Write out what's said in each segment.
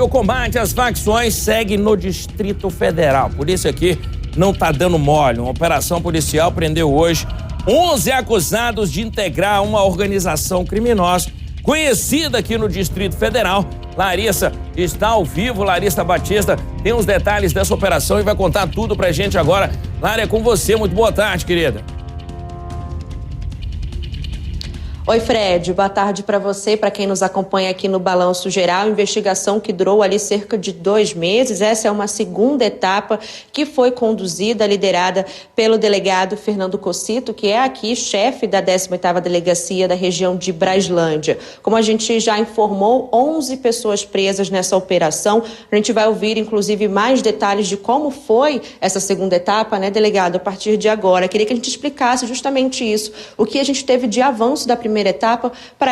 o combate às facções segue no Distrito Federal. Por isso aqui não tá dando mole. Uma operação policial prendeu hoje 11 acusados de integrar uma organização criminosa conhecida aqui no Distrito Federal. Larissa está ao vivo, Larissa Batista tem os detalhes dessa operação e vai contar tudo pra gente agora. Lara, é com você, muito boa tarde, querida. Oi, Fred, boa tarde para você, para quem nos acompanha aqui no Balanço Geral. Investigação que durou ali cerca de 2 meses. Essa é uma segunda etapa que foi conduzida, liderada pelo delegado Fernando Cocito, que é aqui chefe da 18ª Delegacia da região de Braslândia. Como a gente já informou, 11 pessoas presas nessa operação. A gente vai ouvir, inclusive, mais detalhes de como foi essa segunda etapa, né, delegado, a partir de agora. Queria que a gente explicasse justamente isso, o que a gente teve de avanço da primeira etapa para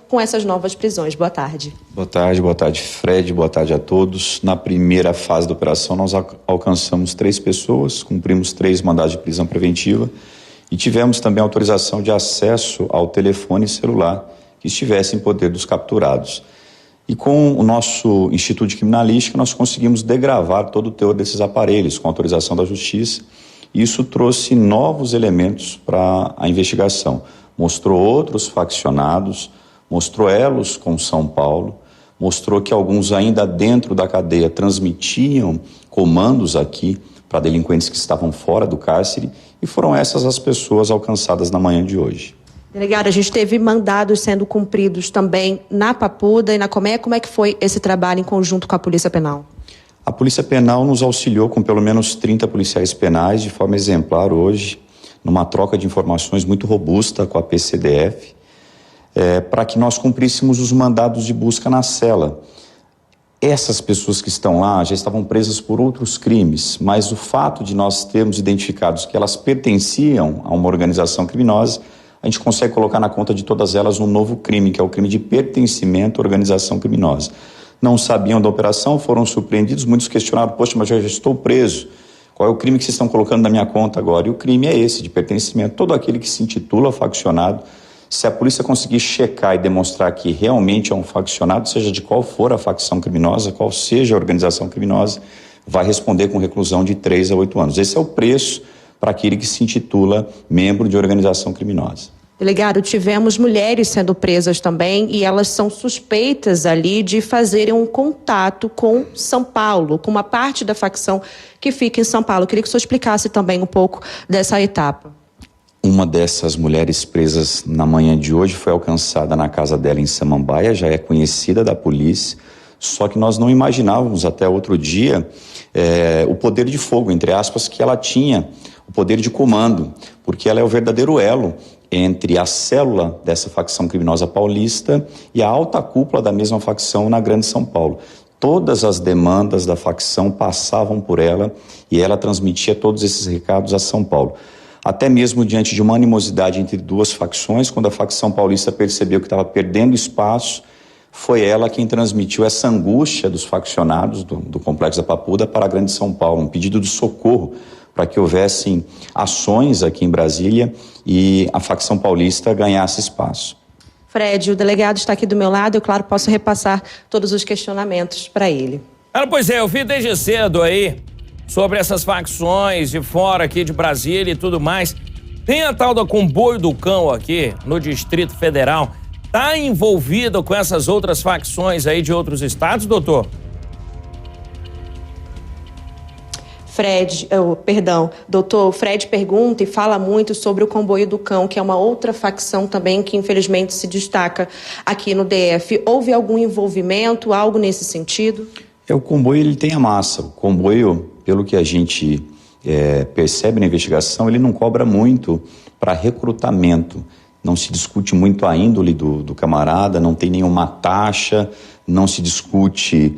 com essas novas prisões. Boa tarde. Boa tarde, Fred, boa tarde a todos. Na primeira fase da operação, nós alcançamos 3 pessoas, cumprimos 3 mandados de prisão preventiva e tivemos também autorização de acesso ao telefone celular que estivesse em poder dos capturados. E com o nosso Instituto de Criminalística, nós conseguimos degravar todo o teor desses aparelhos com autorização da Justiça. E isso trouxe novos elementos para a investigação. Mostrou outros faccionados, mostrou elos com São Paulo, mostrou que alguns ainda dentro da cadeia transmitiam comandos aqui para delinquentes que estavam fora do cárcere e foram essas as pessoas alcançadas na manhã de hoje. Delegado, a gente teve mandados sendo cumpridos também na Papuda e na Comé. Como é que foi esse trabalho em conjunto com a Polícia Penal? A Polícia Penal nos auxiliou com pelo menos 30 policiais penais de forma exemplar hoje, numa troca de informações muito robusta com a PCDF, para que nós cumpríssemos os mandados de busca na cela. Essas pessoas que estão lá já estavam presas por outros crimes, mas o fato de nós termos identificados que elas pertenciam a uma organização criminosa, a gente consegue colocar na conta de todas elas um novo crime, que é o crime de pertencimento à organização criminosa. Não sabiam da operação, foram surpreendidos, muitos questionaram, poxa, mas eu já estou preso. Qual é o crime que vocês estão colocando na minha conta agora? E o crime é esse, de pertencimento. Todo aquele que se intitula faccionado, se a polícia conseguir checar e demonstrar que realmente é um faccionado, seja de qual for a facção criminosa, qual seja a organização criminosa, vai responder com reclusão de 3 a 8 anos. Esse é o preço para aquele que se intitula membro de organização criminosa. Delegado, tivemos mulheres sendo presas também e elas são suspeitas ali de fazerem um contato com São Paulo, com uma parte da facção que fica em São Paulo. Queria que o senhor explicasse também um pouco dessa etapa. Uma dessas mulheres presas na manhã de hoje foi alcançada na casa dela em Samambaia, já é conhecida da polícia, só que nós não imaginávamos até outro dia o poder de fogo, entre aspas, que ela tinha, o poder de comando, porque ela é o verdadeiro elo entre a célula dessa facção criminosa paulista e a alta cúpula da mesma facção na Grande São Paulo. Todas as demandas da facção passavam por ela e ela transmitia todos esses recados a São Paulo. Até mesmo diante de uma animosidade entre 2 facções, quando a facção paulista percebeu que estava perdendo espaço, foi ela quem transmitiu essa angústia dos faccionados do Complexo da Papuda para a Grande São Paulo, um pedido de socorro para que houvessem ações aqui em Brasília e a facção paulista ganhasse espaço. Fred, o delegado está aqui do meu lado, eu, claro, posso repassar todos os questionamentos para ele. Pois é, eu vi desde cedo aí sobre essas facções de fora aqui de Brasília e tudo mais. Tem a tal da Comboio do Cão aqui no Distrito Federal. Está envolvido com essas outras facções aí de outros estados, doutor? Doutor, Fred pergunta e fala muito sobre o Comboio do Cão, que é uma outra facção também que infelizmente se destaca aqui no DF. Houve algum envolvimento, algo nesse sentido? O comboio ele tem a massa. O comboio, pelo que a gente percebe na investigação, ele não cobra muito para recrutamento. Não se discute muito a índole do camarada, não tem nenhuma taxa, não se discute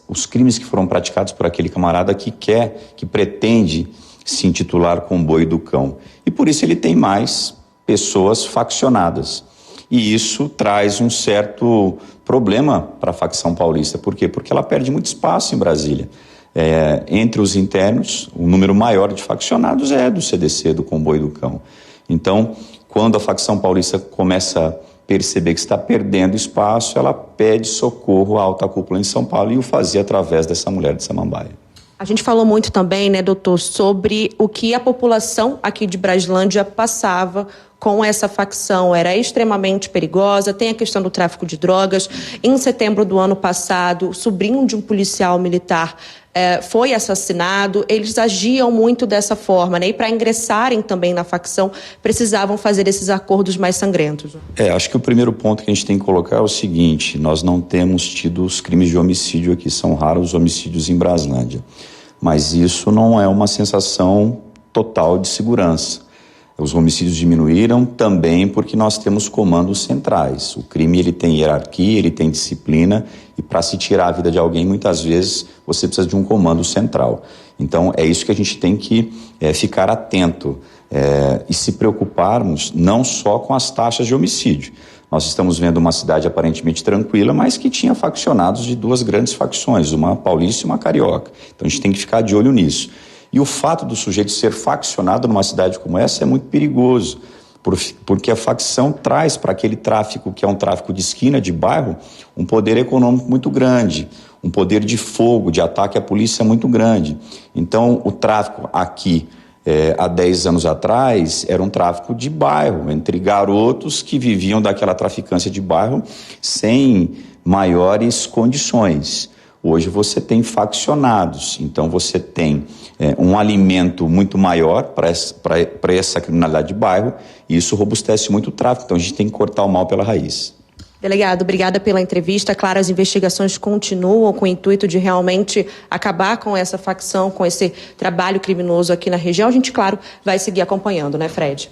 os crimes que foram praticados por aquele camarada que pretende se intitular Comboio do Cão. E por isso ele tem mais pessoas faccionadas. E isso traz um certo problema para a facção paulista. Por quê? Porque ela perde muito espaço em Brasília. Entre os internos, o número maior de faccionados é do CDC, do Comboio do Cão. Então, quando a facção paulista começa perceber que está perdendo espaço, ela pede socorro à alta cúpula em São Paulo e o fazia através dessa mulher de Samambaia. A gente falou muito também, né, doutor, sobre o que a população aqui de Braslândia passava com essa facção. Era extremamente perigosa, tem a questão do tráfico de drogas. Em setembro do ano passado, o sobrinho de um policial militar foi assassinado. Eles agiam muito dessa forma, né? E para ingressarem também na facção, precisavam fazer esses acordos mais sangrentos. Acho que o primeiro ponto que a gente tem que colocar é o seguinte: nós não temos tido os crimes de homicídio aqui, são raros os homicídios em Braslândia. Mas isso não é uma sensação total de segurança. Os homicídios diminuíram também porque nós temos comandos centrais. O crime ele tem hierarquia, ele tem disciplina, e para se tirar a vida de alguém, muitas vezes você precisa de um comando central. Então é isso que a gente tem que ficar atento e se preocuparmos não só com as taxas de homicídio. Nós estamos vendo uma cidade aparentemente tranquila, mas que tinha faccionados de duas grandes facções, uma paulista e uma carioca. Então a gente tem que ficar de olho nisso. E o fato do sujeito ser faccionado numa cidade como essa é muito perigoso, porque a facção traz para aquele tráfico, que é um tráfico de esquina, de bairro, um poder econômico muito grande, um poder de fogo, de ataque à polícia muito grande. Então o tráfico aqui, há 10 anos atrás, era um tráfico de bairro, entre garotos que viviam daquela traficância de bairro sem maiores condições. Hoje você tem faccionados, então você tem um alimento muito maior para essa criminalidade de bairro, e isso robustece muito o tráfico. Então a gente tem que cortar o mal pela raiz. Delegado, obrigada pela entrevista. Claro, as investigações continuam com o intuito de realmente acabar com essa facção, com esse trabalho criminoso aqui na região. A gente, claro, vai seguir acompanhando, né, Fred?